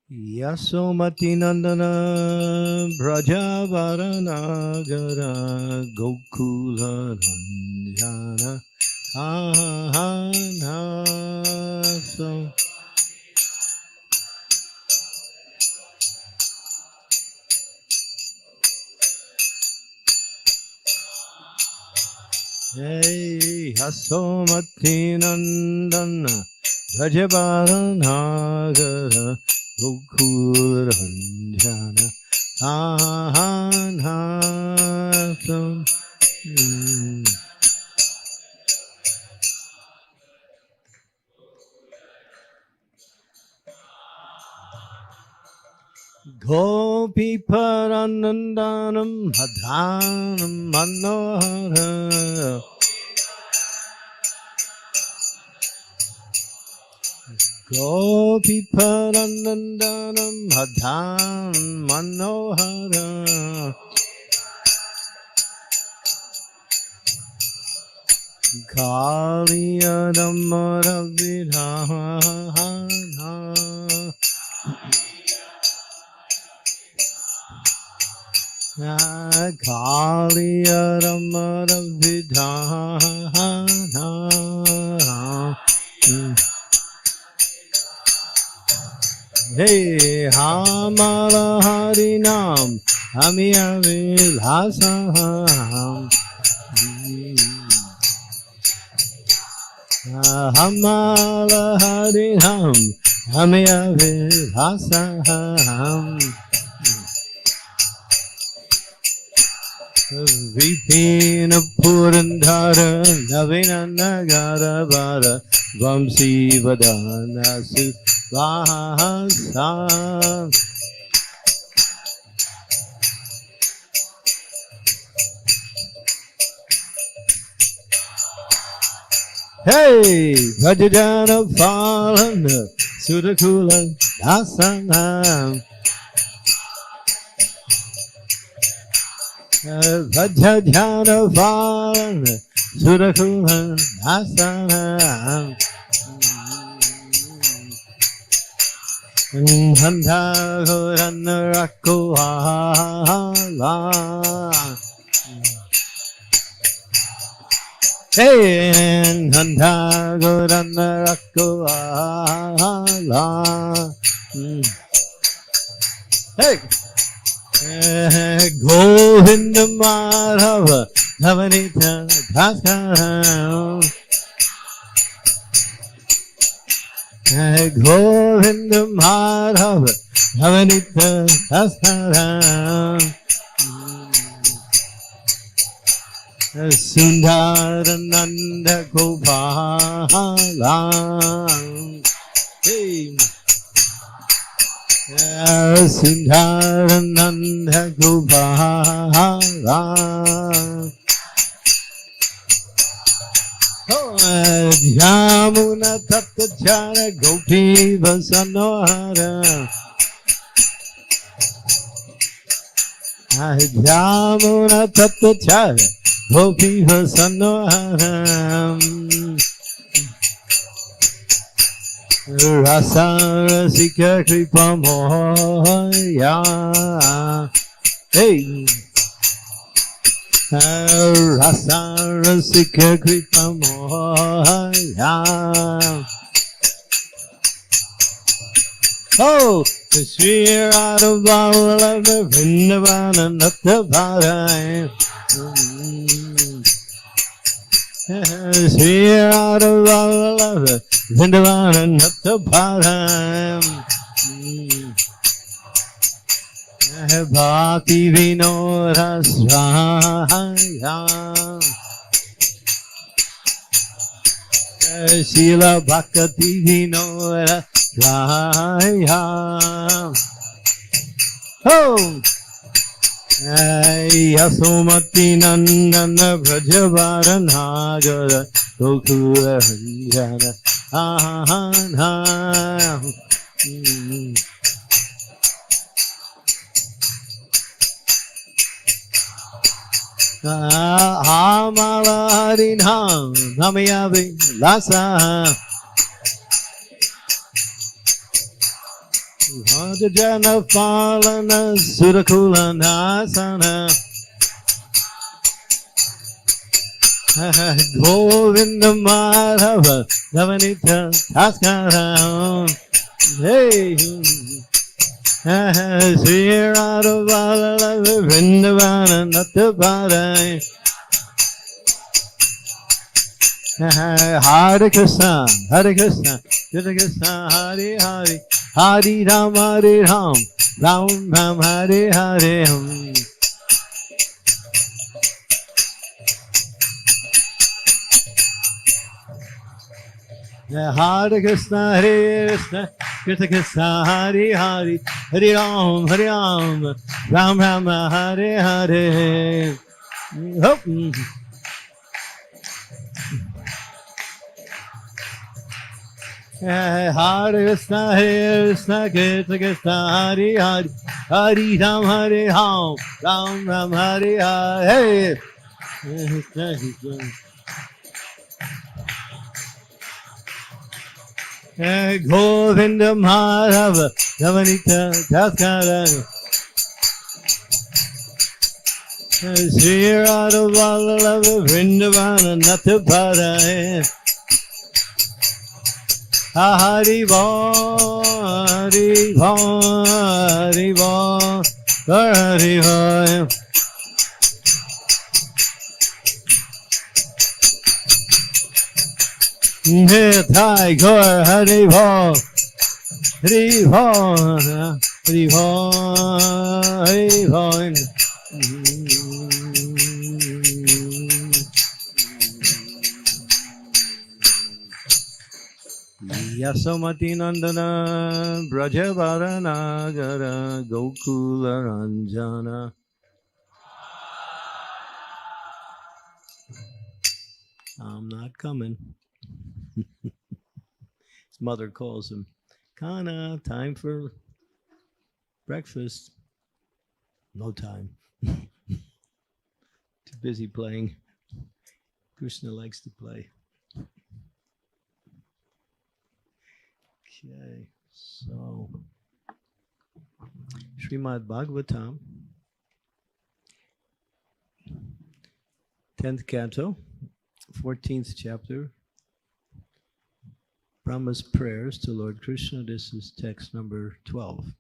Yasomati Nandana Brajavaranagara Gokula Ranjana Ahanaso Hey Yasomati Nandana Brajavaranagara Gokula Ranjana Ahanaso Gopi Paranandanam Hadhanam Manohara Gopi Paranandanam Hadhanam Manohara Kaliyadamara Vidhana Kaliyadamara Vidhana Hey Hamala Harinam Amiya Vilhasam Hamala Harinam Amiya Vilhasam Vipina Purandhara Navina Nagara Vara Vamsi Vadana Suvahasa Hey Vajjana Phalana Sudakula Dasanam Vajjana Phalana Sudakula Dasanam Handa Gorana Rakuala Hey Handa Gorana Rakuala Hey Govinda Madhava Navanita Bhaskaram Govinda Madhava Navanita Bhaskaram Sundarananda Gopala Hey Sundarananda Gopala Yamuna Tatachara Gopi Vasanohara Yamuna Tatachara Gopi Vasanohara Rasa Rasika Kripa Moya Hey Rasa Rasika Kripa Moya Oh Shri Radha Vallabha Vrindavana Natha Bharai Shri Radha Vallabha Vrindavana Natha Bharai Bhakti Vinoda Swaya Srila Bhakti Vinoda Swaya Oh Yasomati Nandana Brajavaranagar Gokula Ranjana Ahana Amala Harinam Namayavi Lasa Jana Palana Surakula Nasana Govinda Madhava Navanita Taskara Hey Sri Radha Vala Vrindavana Natavada Hare Krishna, Hare Krishna, Krishna Krishna, Hare Hare, Hare Ram, Hare Ram, Ram Ram, Hare Hare. Hare Krishna, Hare Krishna, Krishna Krishna, Hare Hare, Hare Ram, Hare Ram, Ram Ram, Hare Hare. Hop. Hare Krishna, Hare Krishna, Krishna Krishna, Hare Hare, Hare Ram, Hare Ram, Ram Ram, Hare Hare. Govinda Madhava, Navanita Taskara, Sri Radha Vallabha Vrindavana Nathapada. Haribo, Haribo, Haribo, Haribo. Thai Gaur Haribo, Haribo, Haribo, Haribo. Yasomati Nandana Brajavara Nagara Gokula Ranjana. I'm not coming. His mother calls him, Kana, time for breakfast. No time. Too busy playing. Krishna likes to play. Okay, so Srimad Bhagavatam, 10th canto, 14th chapter, Brahma's prayers to Lord Krishna. This is text number 12.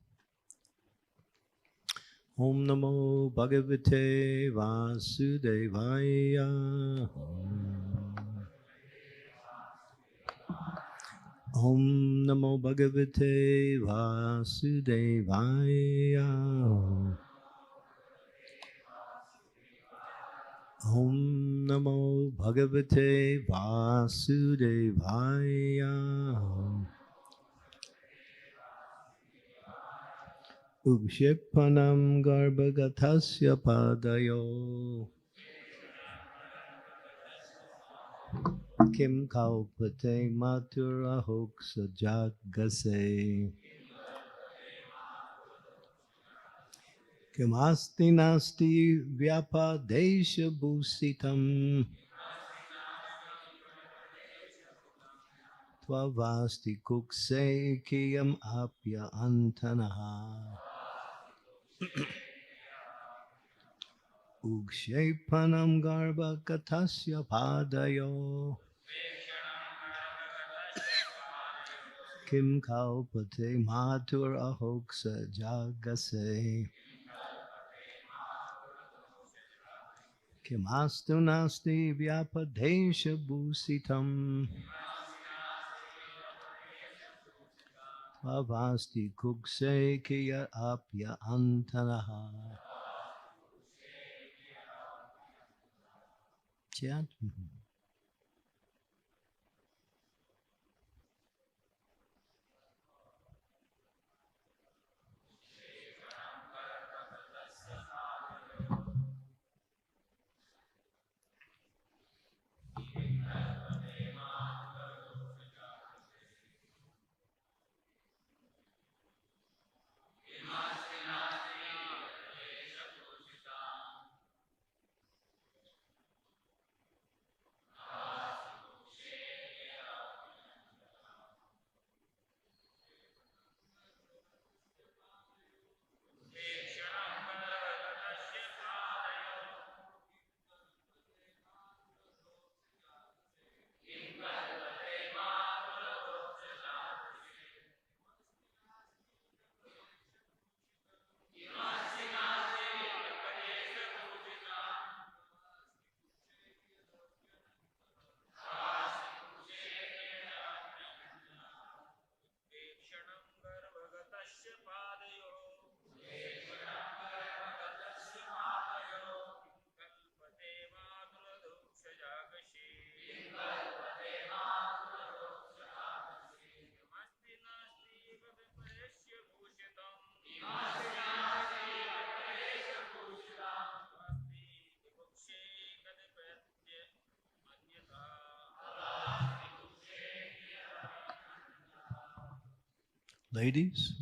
Om Namo Bhagavate Vasudevaya. Om Namo Bhagavate Vasudevaya. Om Namo Bhagavate Vasudevaya. Ukshepanam Garbhagatasya Padayo. Kim Kaupate Mathura Hoksa Jagase. Kim Asti Nasti Vyapadesha Bhusitam. Tvavasti Kukse Kiyam Apya Antanaha. Ukshepanam Garbhagatasya Padayo. Kim Kaupate Mathura Hoksa Jagase. Kim Astu Nasti Vyapadesha Bhusitam. Avasti Kukse Kiya Apya Antanaha. Chant. Ladies?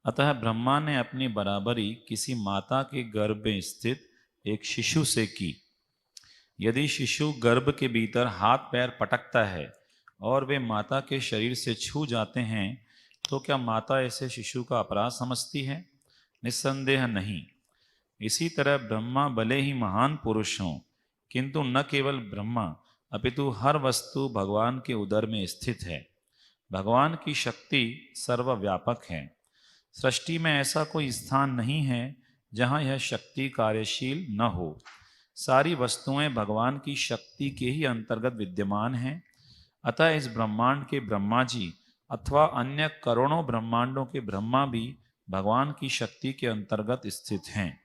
अतः ब्रह्मा ने अपनी बराबरी किसी माता के गर्भ में स्थित एक शिशु से की। यदि शिशु गर्भ के भीतर हाथ पैर पटकता है और वे माता के शरीर से छू जाते हैं, तो क्या माता ऐसे शिशु का अपराध समझती है? निस्संदेह नहीं। इसी तरह ब्रह्मा भले ही महान पुरुष हों, किंतु न केवल ब्रह्मा अपितु हर वस्तु भगवान के उदर में स्थित है। भगवान की शक्ति सर्वव्यापक है। सृष्टि में ऐसा कोई स्थान नहीं है जहाँ यह शक्ति कार्यशील न हो। सारी वस्तुएं भगवान की शक्ति के ही अंतर्गत विद्यमान हैं। अतः इस ब्रह्मांड के ब्रह्मा जी अथवा अन्य करोड़ों ब्रह्मांडों के ब्रह्मा भी भगवान की शक्ति के अंतर्गत स्थित हैं।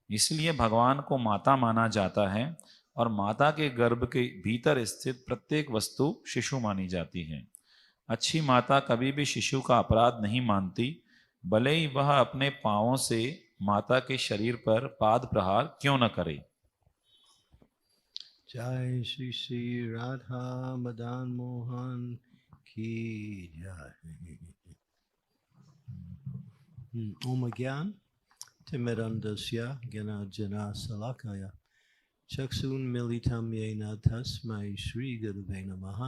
इसलिए भगवान को माता माना जाता है और माता के गर्भ के भीतर स्थित प्रत्येक वस्तु शिशु मानी जाती है। अच्छी माता कभी भी शिशु का अपराध नहीं मानती, भले ही वह अपने पांवों से माता के शरीर पर पाद प्रहार क्यों न करे। जय श्री श्री राधा मदन मोहन की जय। ओम ज्ञान तिमिरंधस्य ज्ञानांजना शलाकया चक्षुन्मीलितं येन तस्मै श्री गुरवे नमः।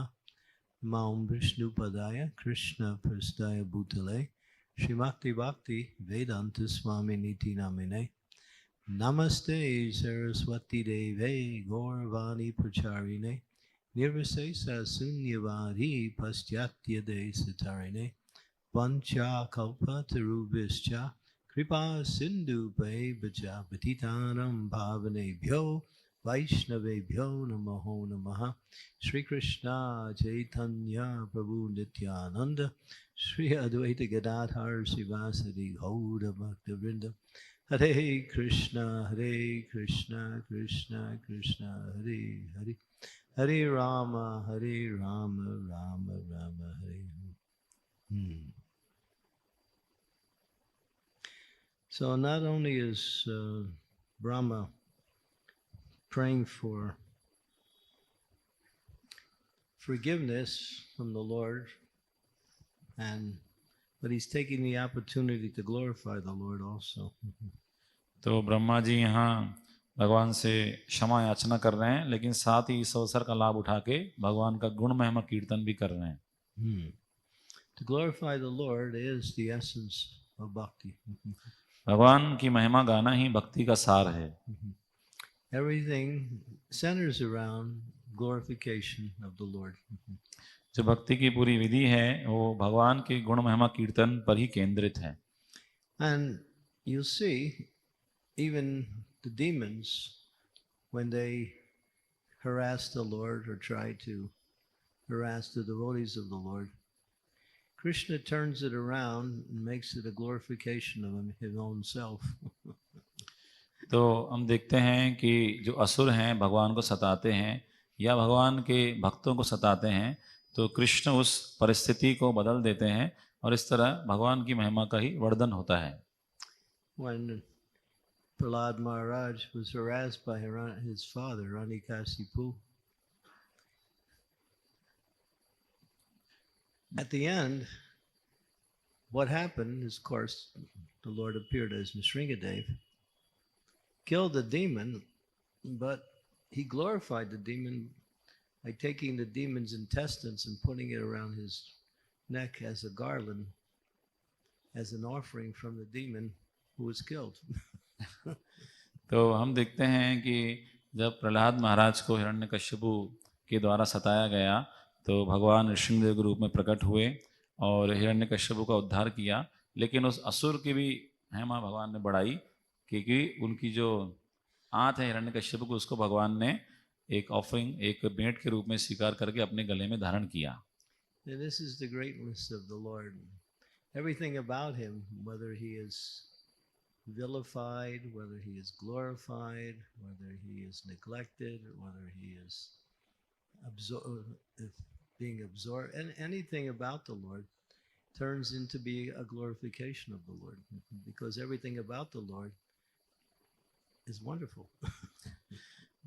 नमो विष्णुपदाय कृष्णप्रेष्ठाय भूतले श्रीमति भक्ति वेदांत स्वामी नीति नामिने नमस्ते सरस्वती देवे गौरवाणी प्रचारिणे निर्विशेष शून्यवादी पाश्चात्य देशतारिणे पंचाकल्पतरुभ्यश्च कृपा सिन्धुभ्यः पतितानां पावनेभ्यो वैष्णवेभ्यो नमो नमः। श्री कृष्ण चैतन्य प्रभु नित्यानंद श्री अद्वैत गदाधर शिवासदि गौर भक्तवृंद हरे Krishna Krishna Krishna Hare Hare Hare Ram Ram Ram Hare Hare. So not only is Brahma praying for forgiveness from the Lord, but he's taking the opportunity to glorify the Lord also. तो ब्रह्मा जी यहाँ भगवान से क्षमा याचना कर रहे हैं, लेकिन साथ ही इस अवसर का लाभ उठा के भगवान का गुण महिमा कीर्तन भी कर रहे हैं। To glorify the Lord is the essence of bhakti. भगवान की महिमा गाना ही भक्ति का सार है। Everything centers around glorification of the Lord. जो भक्ति की पूरी विधि है वो भगवान के गुण महिमा कीर्तन पर ही केंद्रित है। And you see, even the demons, when they harass the Lord or try to harass the devotees of the Lord, Krishna turns it around and makes it a glorification of his own self. तो हम देखते हैं कि जो असुर हैं भगवान को सताते हैं या भगवान के भक्तों को सताते हैं, तो कृष्ण उस परिस्थिति को बदल देते हैं और इस तरह भगवान की महिमा का ही वर्धन होता है। When Prahlad Maharaj was harassed by his father, Hiranyakashipu, at the end, what happened is, of course, the Lord appeared as Nrsingadev, killed the demon, but he glorified the demon by taking the demon's intestines and putting it around his neck as a garland, as an offering from the demon who was killed. तो हम देखते हैं कि जब प्रहलाद महाराज को हिरण्यकश्यपु के द्वारा सताया गया, तो भगवान नृसिंहदेव के रूप में प्रकट हुए और हिरण्यकश्यपु का उद्धार किया, लेकिन उस असुर की भी महिमा भगवान ने बढ़ाई, क्योंकि उनकी जो आंत है हिरण्यकश्यपु को, उसको भगवान ने एक ऑफरिंग, एक भेंट के रूप में स्वीकार करके अपने गले में धारण किया। This is the greatness of the Lord. Everything about him, whether he is vilified, whether he is glorified, whether he is neglected, whether he is being absorbed, and anything about the Lord turns into be a glorification of the Lord, because everything about the Lord is wonderful.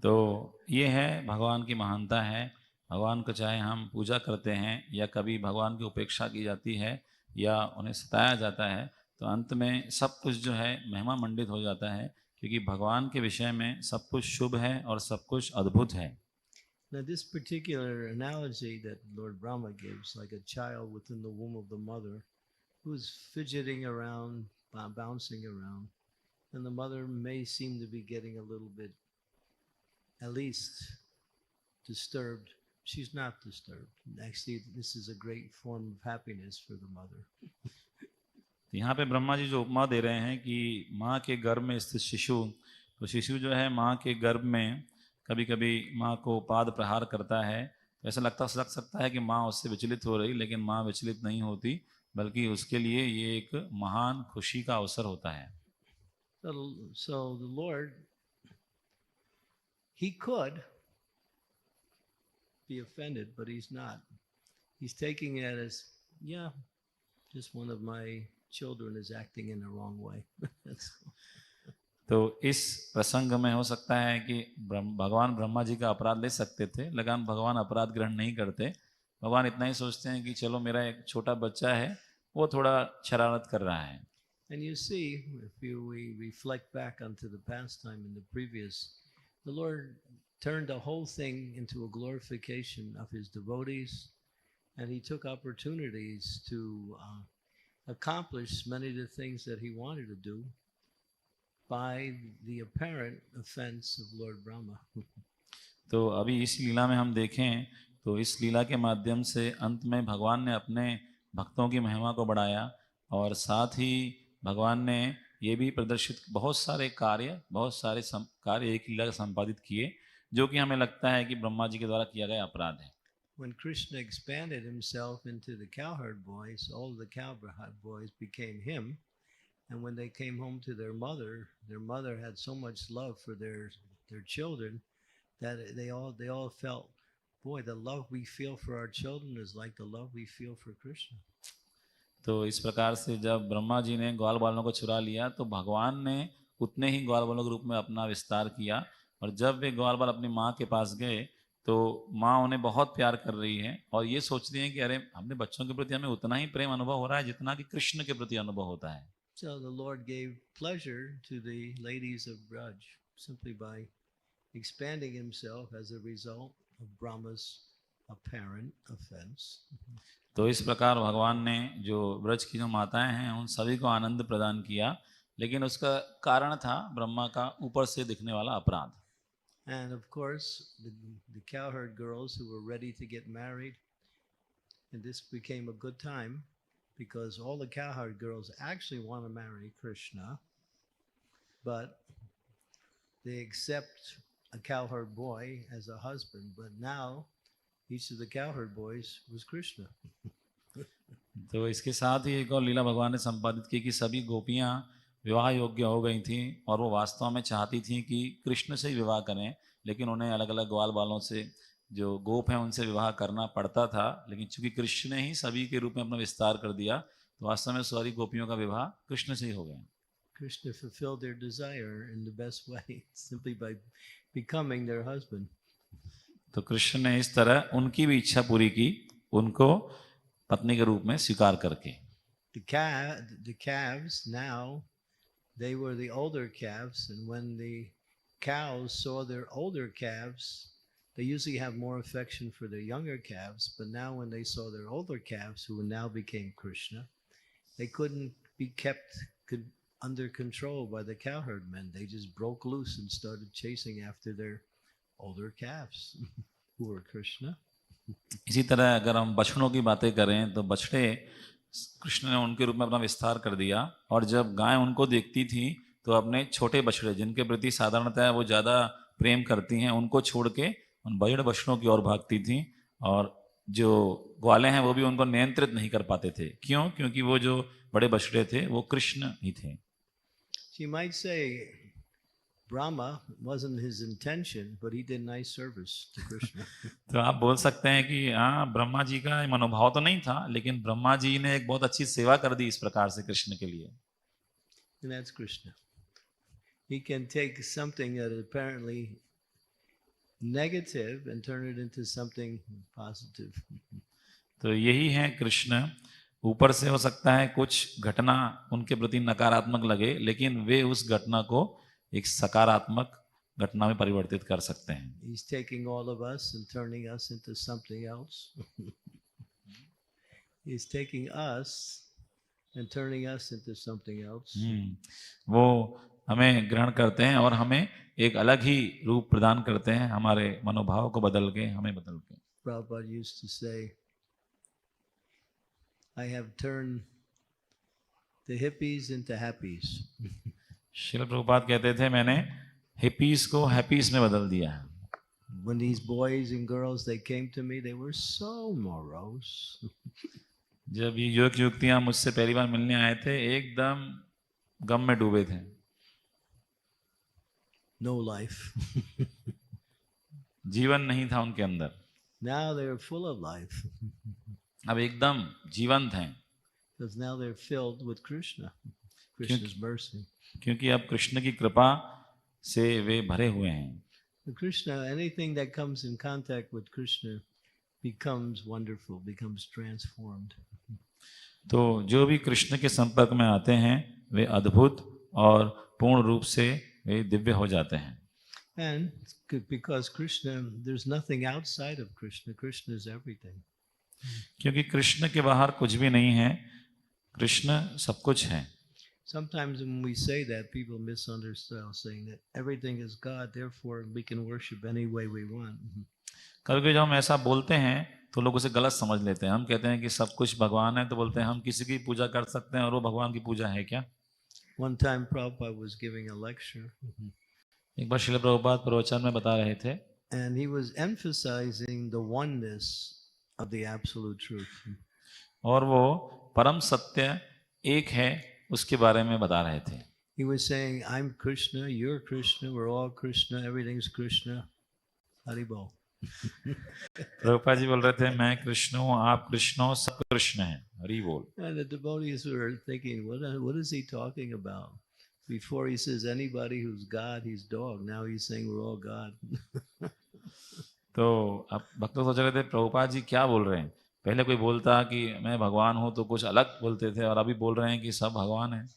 तो ये है भगवान की महानता है। भगवान को चाहे हम पूजा करते हैं या कभी भगवान की उपेक्षा की जाती है या उन्हें सताया जाता है, तो अंत में सब कुछ जो है महिमा मंडित हो जाता है, क्योंकि भगवान के विषय में सब कुछ शुभ है और सब कुछ अद्भुत है। Now, this particular analogy that Lord Brahma gives, like a child within the womb of the mother who's fidgeting around, bouncing around, and the mother may seem to be getting a little bit, at least, disturbed. She's not disturbed. Actually, this is a great form of happiness for the mother. तो यहाँ पे ब्रह्मा जी जो उपमा दे रहे हैं कि माँ के गर्भ में स्थित शिशु, तो शिशु जो है माँ के गर्भ में कभी कभी माँ को पाद प्रहार करता है, तो ऐसा लग सकता है कि माँ उससे विचलित हो रही, लेकिन माँ विचलित नहीं होती, बल्कि उसके लिए ये एक महान खुशी का अवसर होता है। So the Lord, he could be offended, but he's not. He's taking it as, yeah, just one of my children is acting in the wrong way. That's all. तो इस प्रसंग में हो सकता है कि भगवान ब्रह्मा जी का अपराध ले सकते थे, लेकिन भगवान अपराध ग्रहण नहीं करते। भगवान इतना ही सोचते हैं कि चलो मेरा एक छोटा बच्चा है, वो थोड़ा शरारत कर रहा है। And you see, if we reflect back onto the past time in the previous, the Lord turned the whole thing into a glorification of his devotees, and he took opportunities to accomplish many of the things that he wanted to do by the apparent offense of Lord Brahma. तो अभी इस लीला में हम देखें तो इस लीला के माध्यम से अंत में भगवान ने अपने भक्तों की महिमा को बढ़ाया, और साथ ही भगवान ने ये भी प्रदर्शित बहुत सारे कार्य एक लीला संपादित किए, जो कि हमें लगता है कि ब्रह्मा जी के द्वारा किया गया अपराध है। When Krishna expanded himself into the cowherd boys, all the cowherd boys became him. And when they came home to their mother had so much love for their children that they all felt, boy, the love we feel for our children is like the love we feel for Krishna. तो इस प्रकार से जब ब्रह्मा जी ने ग्वाल बालों को चुरा लिया, तो भगवान ने उतने ही ग्वाल बालों के रूप में अपना विस्तार किया, और जब वे ग्वाल बाल अपनी माँ के पास गए तो माँ उन्हें बहुत प्यार कर रही है, और ये सोचती हैं कि अरे अपने बच्चों के प्रति हमें उतना ही प्रेम अनुभव हो रहा है जितना कि कृष्ण के प्रति अनुभव होता है। So the Lord gave pleasure to the ladies of Braj simply by expanding himself as a result of Brahma's apparent offense. तो इस प्रकार भगवान ने जो ब्रज की जो माताएं हैं उन सभी को आनंद प्रदान किया, लेकिन उसका कारण था ब्रह्मा का ऊपर से दिखने वाला अपराध। And of course, the cowherd girls who were ready to get married, and this became a good time because all the cowherd girls actually want to marry Krishna, but they accept a cowherd boy as a husband. But now, each of the cowherd boys was Krishna. तो इसके साथ ही एक और लीला भगवान ने संपादित की कि सभी गोपियां विवाह योग्य हो गई थीं, और वो वास्तव में चाहती थीं कि कृष्ण से ही विवाह करें, लेकिन उन्हें अलग अलग ग्वाल बालों से जो गोप हैं उनसे विवाह करना पड़ता था। लेकिन चूंकि कृष्ण ने ही सभी के रूप में अपना विस्तार कर दिया, तो वास्तव में सारी गोपियों का विवाह कृष्ण से ही हो गया। Krishna fulfilled their desire in the best way, simply by becoming their husband. तो कृष्ण ने इस तरह उनकी भी इच्छा पूरी की, उनको पत्नी के रूप में स्वीकार करके। The calves now, they were the older calves, and when the cows saw their older calves, they usually have more affection for their younger calves, but now when they saw their older calves, who now became Krishna, they couldn't be kept under control by the cowherd men. They just broke loose and started chasing after their older calves, who were Krishna. इसी तरह अगर हम बछड़ों की बातें करें तो बछड़े कृष्ण ने उनके रूप में अपना विस्तार कर दिया, और जब गाय उनको देखती थी तो अपने छोटे बछड़े जिनके प्रति साधारणतः वो ज़्यादा प्रेम करती हैं उनको छोड़ के उन बड़े बछड़ों की ओर भागती थी, और जो ग्वाले हैं वो भी उनको नियंत्रित नहीं कर पाते थे। क्यों? क्योंकि वो जो बड़े बछड़े थे वो कृष्ण ही थे। So you might say Brahma wasn't his intention, but he did nice service to Krishna. तो आप बोल सकते हैं कि हाँ, ब्रह्मा जी का मनोभाव तो नहीं था, लेकिन ब्रह्मा जी ने एक बहुत अच्छी सेवा कर दी इस प्रकार से कृष्ण के लिए। And that's Krishna. He can take something that is apparently negative and turn it into something positive. तो यही है कृष्ण, ऊपर से हो सकता है कुछ घटना उनके प्रति नकारात्मक लगे, लेकिन वे उस घटना को एक सकारात्मक घटना में परिवर्तित कर सकते हैं। He's taking all of us and turning us into something else. He's taking us and turning us into something else. वो हमें ग्रहण करते हैं और हमें एक अलग ही रूप प्रदान करते हैं, हमारे मनोभाव को बदल के, हमें बदल के। Prabhupada used to say, I have turned the hippies into happies. Srila Prabhupada कहते थे, मैंने हिपीज को हैप्पीज में बदल दिया है। When these boys and girls, they came to me, they were so morose. जब ये युवक युवतियां मुझसे पहली बार मिलने आए थे, एकदम गम में डूबे थे, No life. जीवन नहीं था उनके अंदर। Now they're full of life अब एकदम जीवंत हैं, because now they're filled with Krishna, Krishna's mercy. क्योंकि अब कृष्ण की कृपा से वे भरे हुए हैं। And Krishna, anything that comes in contact with Krishna becomes wonderful, becomes transformed. तो जो भी कृष्ण के संपर्क में आते हैं वे अद्भुत और पूर्ण रूप से वे दिव्य हो जाते हैं। And because Krishna, there's nothing outside of Krishna. Krishna is everything. क्योंकि कृष्ण के बाहर कुछ भी नहीं है, कृष्ण सब कुछ है। Sometimes when we say that, people misunderstand, saying that everything is God, therefore we can worship any way we want. कभी जब हम ऐसा बोलते हैं तो लोग उसे गलत समझ लेते हैं। हम कहते हैं कि सब कुछ भगवान है, तो बोलते हैं हम किसी की पूजा कर सकते हैं और वो भगवान की पूजा है क्या? One time Prabhupada was giving a lecture. एक बार श्रील प्रभुपाद प्रवचन में बता रहे थे, and he was emphasizing the oneness of the absolute truth. और वो परम सत्य एक है उसके बारे में बता रहे थे। He was saying, I'm Krishna, you're Krishna, we're all Krishna, everything's Krishna. Haribol. Prabhupada ji बोल रहे थे, मैं कृष्ण हूँ, आप कृष्ण हो, सब कृष्ण है, हरि बोल। And the devotees were thinking, what is he talking about? Before he says anybody who's God, he's dog. Now he's saying we're all God. तो अब भक्त सोच रहे थे प्रभुपाद जी क्या बोल रहे हैं। पहले कोई बोलता कि मैं भगवान हूँ तो कुछ अलग बोलते थे, और अभी बोल रहे हैं कि सब भगवान है।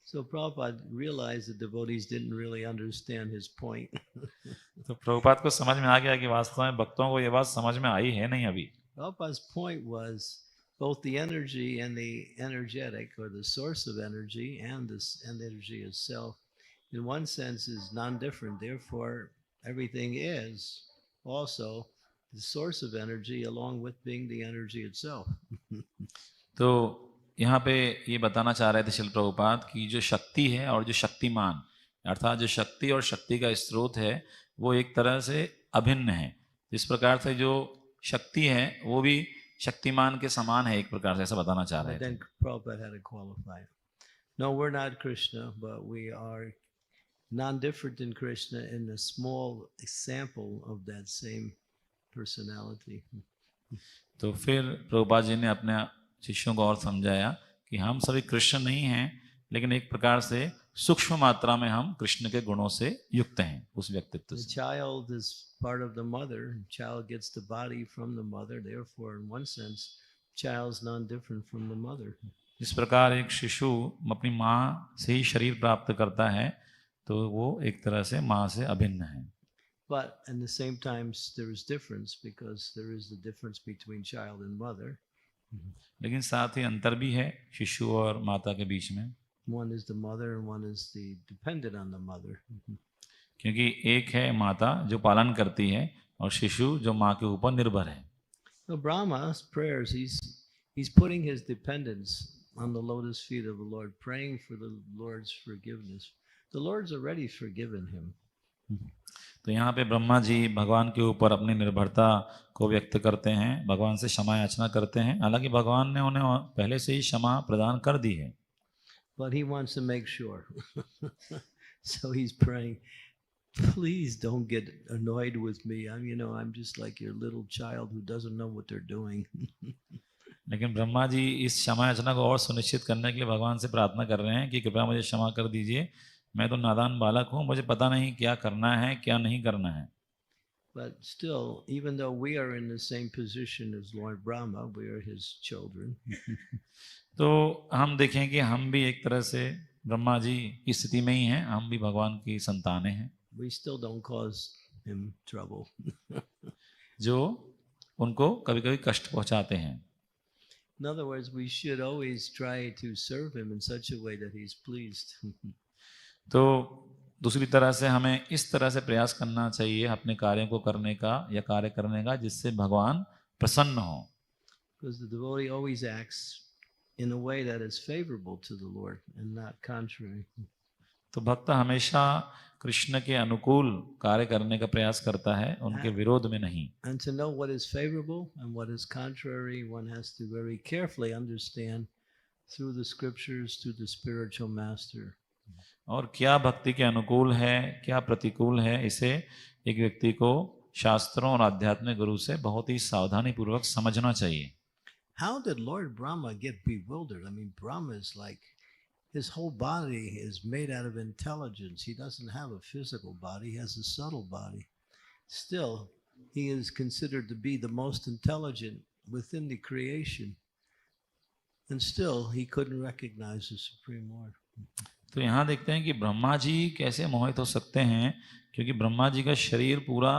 So Prabhupada realized the devotees didn't really understand his point. तो प्रभुपाद को समझ में आ गया कि वास्तव में भक्तों को ये बात समझ में आई है नहीं अभी। Prabhupada's point was both the energy and the energetic, or the source of energy and the energy itself, in one sense is non-different. Therefore, everything is also the source of energy along with being the energy itself. तो यहाँ पे ये बताना चाह रहे थे श्रील प्रभुपाद कि जो शक्ति है और जो शक्तिमान, अर्थात जो शक्ति और शक्ति का स्रोत है, वो एक तरह से अभिन्न है। जिस प्रकार से जो शक्ति है वो भी शक्तिमान के समान है, एक प्रकार से ऐसा बताना चाह रहे But थे। then Prabhupada had to qualify it. No, we're not Krishna, but we are non-different in Krishna in a small sample of that same personality. तो फिर प्रभुपाद जी ने अपने शिष्यों को और समझाया कि हम सभी कृष्ण नहीं हैं, लेकिन एक प्रकार से सूक्ष्म मात्रा में हम कृष्ण के गुणों से युक्त हैं, उस व्यक्तित्व The से। child is part of the mother. Child gets the body from the mother. Therefore, in one sense, child's non-different from the mother. इस प्रकार एक शिशु अपनी माँ से ही शरीर प्राप्त करता है, तो वो एक तरह से माँ से अभिन्न है। But at the same time, there is difference because there is the difference between child and mother. लेकिन साथ ही अंतर भी है शिशु और माता के बीच में, One is the mother and one is the dependent on the mother. क्योंकि एक है माता जो पालन करती है और शिशु जो माँ के ऊपर निर्भर है। So Brahma's prayers, he's putting his dependence on the lotus feet of the Lord, praying for the Lord's forgiveness. The Lord's already forgiven him. तो यहाँ पे ब्रह्मा जी भगवान के ऊपर अपनी निर्भरता को व्यक्त करते हैं, भगवान से क्षमा याचना करते हैं। हालांकि भगवान ने उन्हें पहले से ही क्षमा प्रदान कर दी है, But he wants to make sure. So he's praying, please don't get annoyed with me. I'm just like your little child who doesn't know what they're doing. लेकिन ब्रह्मा जी इस क्षमा याचना को और सुनिश्चित करने के लिए भगवान से प्रार्थना कर रहे हैं कि कृपया मुझे क्षमा कर दीजिए, मैं तो नादान बालक हूँ, मुझे पता नहीं क्या करना है क्या नहीं करना है। But still, even though we are in the same position as Lord Brahma, we are his children. तो हम देखें कि हम भी एक तरह से ब्रह्मा जी की स्थिति में ही हैं, हम भी भगवान की संतानें हैं We still don't cause him trouble. जो उनको कभी कभी कष्ट पहुंचाते हैं. In other words, we should always try to serve him in such a way that he's pleased. तो दूसरी तरह से हमें इस तरह से प्रयास करना चाहिए अपने कार्यों को करने का या कार्य करने का जिससे भगवान प्रसन्न हो. Because the devotee always acts in a way that is favorable to the Lord and not contrary. तो भक्त हमेशा कृष्ण के अनुकूल कार्य करने का प्रयास करता है, उनके विरोध में नहीं. And to know what is favorable and what is contrary, one has to very carefully understand through the scriptures, through the spiritual master. और क्या भक्ति के अनुकूल है, क्या प्रतिकूल है, इसे एक व्यक्ति को शास्त्रों और आध्यात्मिक गुरु से बहुत ही सावधानी पूर्वक समझना चाहिए. How did Lord Brahma get bewildered? I mean, Brahma is like, his whole body is made out of intelligence. He doesn't have a physical body, he has a subtle body. Still, he is considered to be the most intelligent within the creation. And still, he couldn't recognize the Supreme Lord. तो यहाँ देखते हैं कि ब्रह्मा जी कैसे मोहित हो सकते हैं, क्योंकि ब्रह्मा जी का शरीर पूरा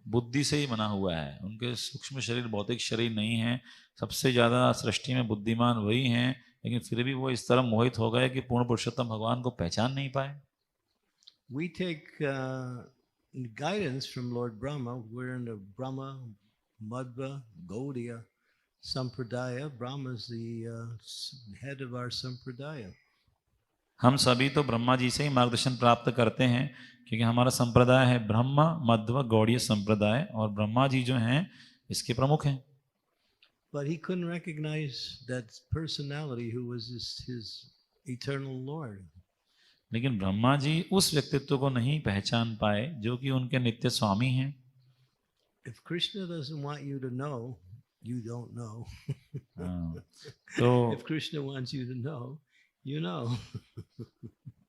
बुद्धि से ही बना हुआ है. उनके सूक्ष्म शरीर भौतिक शरीर नहीं है. सबसे ज़्यादा सृष्टि में बुद्धिमान वही हैं, लेकिन फिर भी वो इस तरह मोहित हो गए कि पूर्ण पुरुषोत्तम भगवान को पहचान नहीं पाए. We take guidance from Lord Brahma. We're in the Brahma, Madhva, Gaudiya Sampradaya. Brahma is the head of our Sampradaya. हम सभी तो ब्रह्मा जी से ही मार्गदर्शन प्राप्त करते हैं, क्योंकि हमारा संप्रदाय है ब्रह्म मध्व गौड़ीय संप्रदाय, और ब्रह्मा जी जो हैं इसके प्रमुख हैं. But he couldn't recognize that personality who was his eternal Lord. लेकिन ब्रह्मा जी उस व्यक्तित्व को नहीं पहचान पाए जो कि उनके नित्य स्वामी हैं. If Krishna doesn't want you to know, you don't know. तो If Krishna wants you to know, you know.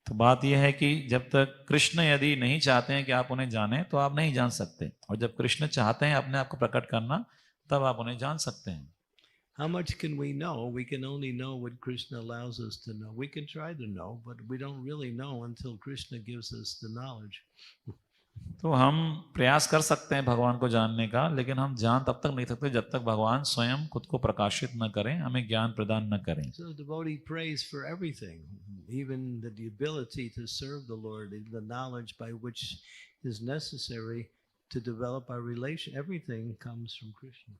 तो बात यह है कि जब तक कृष्ण यदि नहीं चाहते हैं कि आप उन्हें जानें तो आप नहीं जान सकते, और जब कृष्ण चाहते हैं अपने आप को प्रकट करना तब आप उन्हें जान सकते हैं. How much can we know? We can only know what Krishna allows us to know. We can try to know, but we don't really know until Krishna gives us the knowledge. तो हम प्रयास कर सकते हैं भगवान को जानने का, लेकिन हम जान तब तक नहीं सकते जब तक भगवान स्वयं खुद को प्रकाशित न करें, हमें ज्ञान प्रदान न करें. So the devotee prays for everything, even the ability to serve the Lord, the knowledge by which is necessary to develop our relation. Everything comes from Krishna.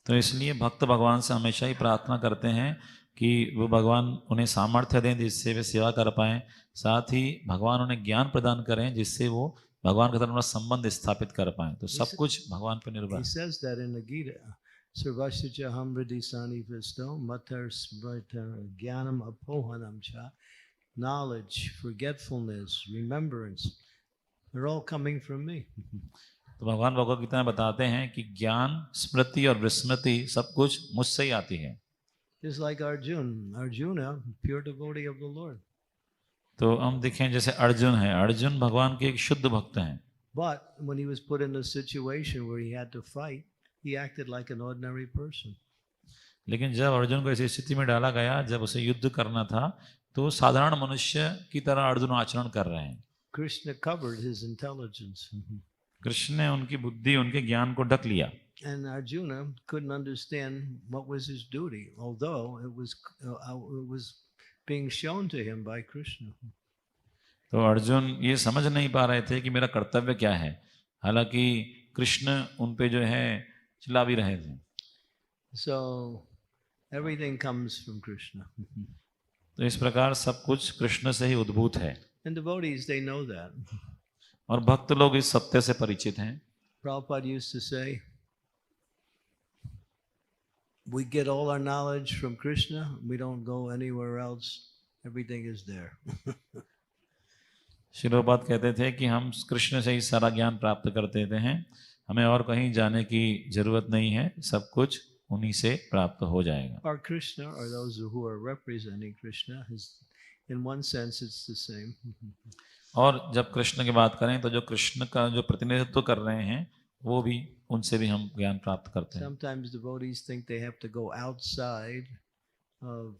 तो इसलिए भक्त भगवान से हमेशा ही प्रार्थना करते हैं कि वो भगवान उन्हें सामर्थ्य दें जिससे वे सेवा कर पाएं, साथ ही भगवान उन्हें ज्ञान प्रदान करें जिससे वो भगवान के साथ अपना संबंध स्थापित कर पाएं. तो सब कुछ भगवान पर निर्भर है. He says that in the Gita, Sarvasya hamridi sani visto matar smrita jnanam apohanam cha. Knowledge, forgetfulness, remembrance, they're all coming from me. तो भगवान भगवद गीता में बताते हैं कि ज्ञान, स्मृति और विस्मृति सब कुछ मुझसे ही आती है. Just like Arjuna, pure devotee of the Lord. तो हम देखें जैसे अर्जुन है, अर्जुन भगवान के एक शुद्ध भक्त हैं. But when he was put in a situation where he had to fight, he acted like an ordinary person. लेकिन जब अर्जुन को ऐसी स्थिति में डाला गया जब उसे युद्ध करना था, तो साधारण मनुष्य की तरह अर्जुन आचरण कर रहे हैं. Krishna covered his intelligence. Krishna ने उनकी बुद्धि, उनके ज्ञान को ढक लिया. And Arjuna couldn't understand what was his duty, although it was being shown to him by Krishna. तो अर्जुन ये समझ नहीं पा रहे थे कि मेरा कर्तव्य क्या है, हालांकि कृष्ण उन पे जो है चिल्ला भी रहे थे. So everything comes from Krishna. तो इस प्रकार सब कुछ कृष्ण से ही उद्भूत है. And devotees, they know that. और भक्त लोग इस सत्य से परिचित हैं. Prabhupada used to say, we get all our knowledge from Krishna. We don't go anywhere else. Everything is there. Shri Prabhupada कहते थे कि हम कृष्ण से ही सारा ज्ञान प्राप्त करते हैं, हमें और कहीं जाने की जरूरत नहीं है, सब कुछ उन्हीं से प्राप्त हो जाएगा. Or Krishna, or those who are representing Krishna, in one sense it's the same. और जब कृष्ण की बात करें तो जो कृष्ण का जो प्रतिनिधित्व कर रहे हैं वो भी उनसे भी हम ज्ञान प्राप्त करते हैं। Sometimes devotees think they have to go outside of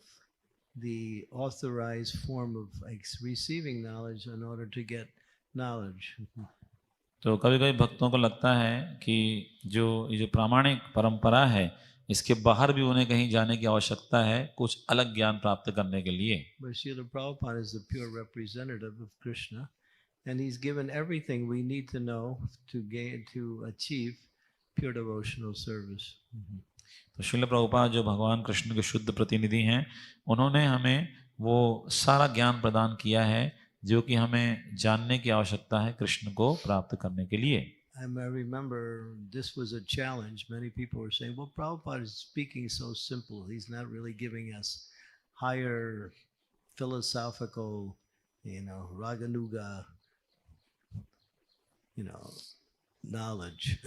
the authorized form of receiving knowledge in order to get knowledge. तो कभी कभी भक्तों को लगता है कि ये जो प्रामाणिक परंपरा है, इसके बाहर भी उन्हें कहीं जाने की आवश्यकता है कुछ अलग ज्ञान प्राप्त करने के लिए। But Srila Prabhupada is the pure representative of Krishna, and he's given everything we need to know to achieve pure devotional service. तो श्रील प्रभुपाद जो भगवान कृष्ण के शुद्ध प्रतिनिधि हैं, उन्होंने हमें वो सारा ज्ञान प्रदान किया है जो कि हमें जानने की आवश्यकता है कृष्ण को प्राप्त करने के लिए। I remember this was a challenge. Many people were saying, well, Prabhupada is speaking so simple. He's not really giving us higher philosophical, Raganuga, knowledge.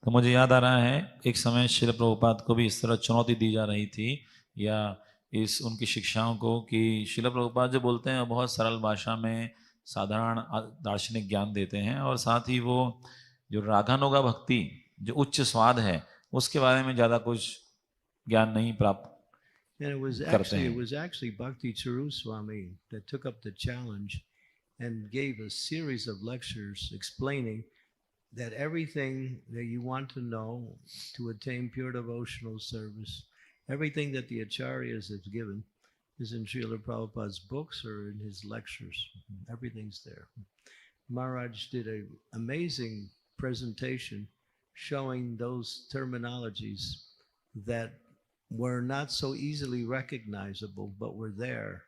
तो मुझे याद आ रहा है एक समय श्रील प्रभुपाद को भी इस तरह चुनौती दी जा रही थी या इस उनकी शिक्षाओं को कि श्रील प्रभुपाद जो बोलते हैं बहुत सरल भाषा में साधारण दार्शनिक ज्ञान देते हैं और साथ ही वो जो रागानुगा भक्ति जो उच्च स्वाद है उसके बारे में ज़्यादा कुछ ज्ञान नहीं प्राप्त And it was actually Bhakti Charu Swami that took up the challenge and gave a series of lectures explaining that everything that you want to know to attain pure devotional service, everything that the acharyas have given is in Srila Prabhupada's books or in his lectures. Everything's there. Maharaj did an amazing presentation showing those terminologies that were not so easily recognizable, but were there.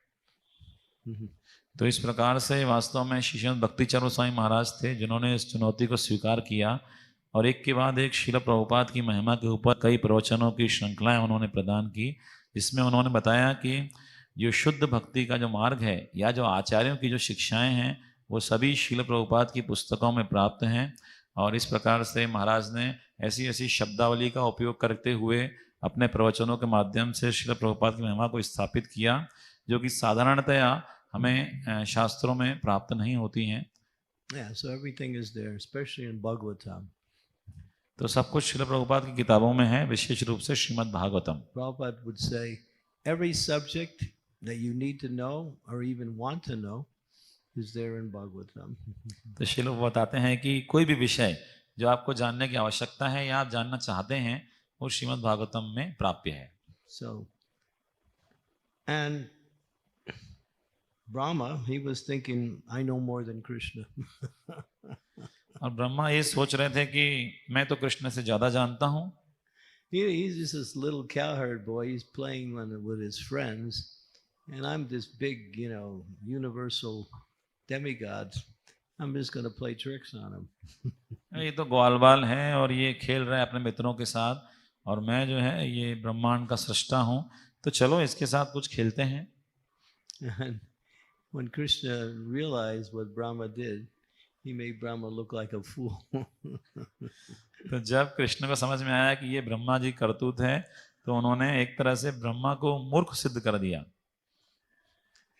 तो इस प्रकार से वास्तव में श्रीमद् भक्ति चरण स्वामी महाराज थे जिन्होंने इस चुनौती को स्वीकार किया और एक के बाद एक श्रील प्रभुपाद की महिमा के ऊपर कई प्रवचनों की श्रृंखलाएं उन्होंने प्रदान की, जिसमें उन्होंने बताया कि जो शुद्ध भक्ति का जो मार्ग है या जो आचार्यों की जो शिक्षाएं हैं वो सभी श्रील प्रभुपाद की पुस्तकों में प्राप्त हैं। और इस प्रकार से महाराज ने ऐसी ऐसी शब्दावली का उपयोग करते हुए अपने प्रवचनों के माध्यम से श्रील प्रभुपाद की महिमा को स्थापित किया जो कि साधारणतया हमें शास्त्रों में प्राप्त नहीं होती हैं। Yeah, so everything is there, especially in Bhagavatam. तो सब कुछ श्रील प्रभुपाद की किताबों में है, विशेष रूप से Shrimad Bhagavatam. Prabhupada would say every subject that you need to know or even want to know is there in Bhagavatam. तो श्रील बताते हैं कि कोई भी विषय जो आपको जानने की आवश्यकता है या आप जानना चाहते हैं वो श्रीमद् भागवतम में प्राप्य है। So, and Brahma, he was thinking, I know more than Krishna. और ब्रह्मा ये सोच रहे थे कि मैं तो कृष्ण से ज्यादा जानता हूँ। He's just this little cowherd boy. He's playing with his friends, and I'm this big, universal demigod. I'm just going to play tricks on him. ये तो ग्वाल बाल है और ये खेल रहा है अपने मित्रों के साथ और मैं जो है ये ब्रह्मांड का सृष्टा हूँ, तो चलो इसके साथ कुछ खेलते हैं। And when Krishna realized what Brahma did, he made Brahma look like a fool. तो जब कृष्ण को समझ में आया कि ये ब्रह्मा जी करतूत है तो उन्होंने एक तरह से ब्रह्मा को मूर्ख सिद्ध कर दिया।